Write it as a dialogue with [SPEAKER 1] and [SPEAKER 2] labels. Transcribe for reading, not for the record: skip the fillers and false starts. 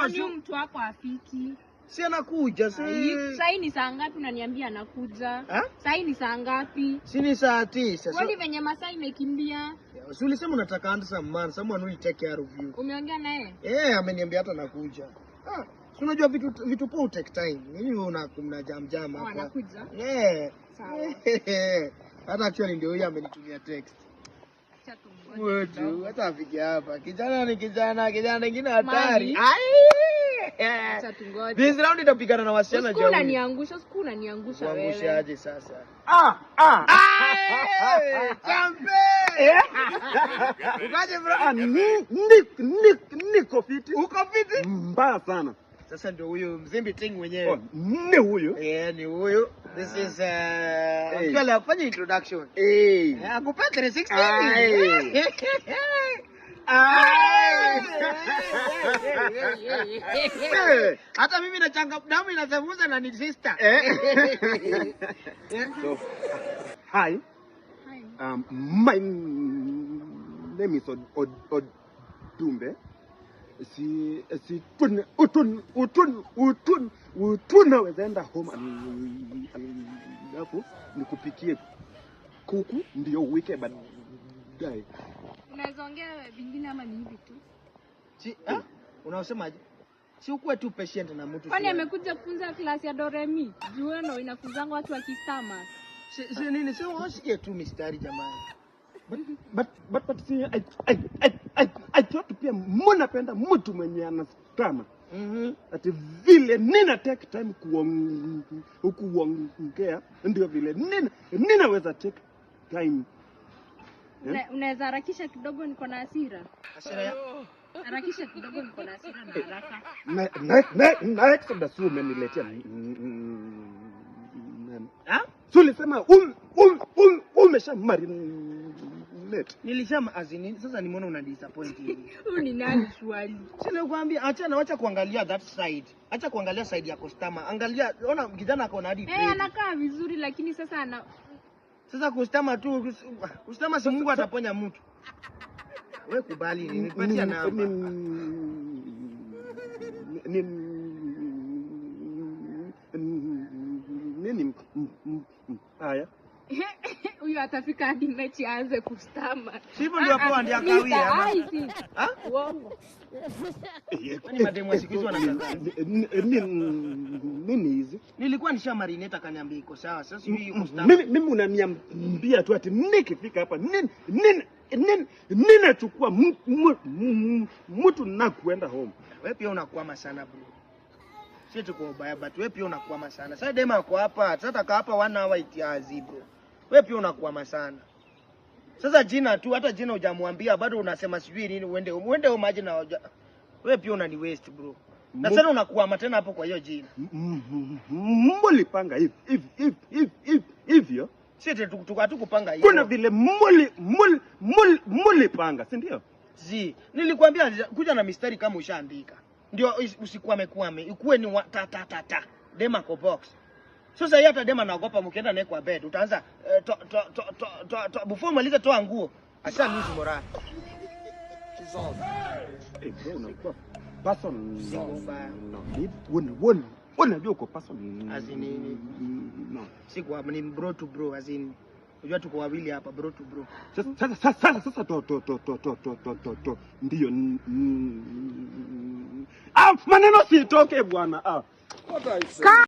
[SPEAKER 1] Sio mtu wako afiki.
[SPEAKER 2] Si anakuja,
[SPEAKER 1] Sasa ni saa ngapi unaniambia anakuja? Sasa ni saa ngapi?
[SPEAKER 2] Si ni saa 9.
[SPEAKER 1] Kwani venye masaa imekimbia?
[SPEAKER 2] Si ulisema unataka answer man, someone will take care of you.
[SPEAKER 1] Umeongea na yeye?
[SPEAKER 2] Ameniambia hata nakuja. Si unajua vitu po take time. Nini wewe una jam hapa?
[SPEAKER 1] Anakuja?
[SPEAKER 2] Sawa. Hata actually ndio yeye amenitumia text. Wewe hata afiki hapa. Kijana ni kijana mwingine hatari.
[SPEAKER 1] Acha tungoje.
[SPEAKER 2] This round itapigana na wasichana
[SPEAKER 1] jao. Siku unaniangusha wewe.
[SPEAKER 2] Uangusha aje sasa? Champe! Ukaje bro?
[SPEAKER 3] Niko fiti.
[SPEAKER 2] Uko fiti?
[SPEAKER 3] Mbaya sana.
[SPEAKER 2] Sasa ndio huyo Mzimbi Ting mwenyewe.
[SPEAKER 3] Ni huyo?
[SPEAKER 2] Ni huyo. This is actually afanye introduction. Akupa 360. Hata mimi nachanga damu inasevuza na ni sister.
[SPEAKER 3] So, hi. My name is Odumbe. Unaweza enda home alafu nikupikie kuku ndio uweke baadaye.
[SPEAKER 1] Unaweza ongea vingine ama ni hivi tu?
[SPEAKER 2] Unasemaje? Si ukuwe tu patient na mtu.
[SPEAKER 1] Kwani amekuja kufunza klasi ya Doremi? Jueno inafunzanga watu wa Kistama.
[SPEAKER 2] Si nini? Si wasikie tu mistari jamani.
[SPEAKER 3] But see, I thought pia mnapenda mtu mwenye anastama. Ati vile nina take time kuongea ndio vile ninaweza take time.
[SPEAKER 1] Unaweza harakisha kidogo, niko na hasira.
[SPEAKER 2] Hasira ya?
[SPEAKER 1] Harakisha kidogo, niko na hasira na haraka.
[SPEAKER 3] Next the umeniletea. Sulisema umesha marinate.
[SPEAKER 2] Nilisema azini, sasa nimeona una disappoint hivi.
[SPEAKER 1] Ni nani swali?
[SPEAKER 2] Sina kuambia acha kuangalia that side. Acha kuangalia side ya customer. Angalia, ona kijana ako na hadi grade.
[SPEAKER 1] Anakaa vizuri lakini sasa
[SPEAKER 2] customer tu, customer si Mungu ataponya mtu. Wewe kubali nipatie namba.
[SPEAKER 3] Nini haya?
[SPEAKER 1] Huyu atafika hadi mechi aanze kustama.
[SPEAKER 2] Sivyo ndio hapo ndio akawia.
[SPEAKER 1] Uongo.
[SPEAKER 2] Kwani mademu asikizo wanataka
[SPEAKER 3] nini hizi?
[SPEAKER 2] Nilikuwa nisha marinate akaniambia iko sawa. Sasa hivi yuko stama.
[SPEAKER 3] Mimi unaniambia tu ati nikifika hapa ninachukua mtu na kuenda home.
[SPEAKER 2] Wewe pia unakwama sana bro. Sisi tuko ubaya but wewe pia unakwama sana. Sasa dema ako hapa, sasa kaa hapa 1 hour itiazi bro. Wewe pia unakwama sana. Sasa jina tu, hata jina hujamwambia bado unasema sijui nini uende maji na wewe pia unani waste bro. Na sasa unakwama tena hapo kwa hiyo jina.
[SPEAKER 3] Mlipanga hivyo?
[SPEAKER 2] Sisi tukupanga hivyo.
[SPEAKER 3] Kuna vile mlipanga, si ndio?
[SPEAKER 2] Nilikwambia kuja na mistari kama ushaandika. Ndio usikwame ikuwe ni ta dema ko box. Sasa hata dema naogopa mkienda naye kwa bed utaanza before maliza toa nguo acha lose morale.
[SPEAKER 3] Bro unakuwa person unajua uko person
[SPEAKER 2] azini no siku ni bro to bro azini unajua tuko wawili hapa bro to bro.
[SPEAKER 3] Sasa to ndio maneno sitoke bwana. What I say?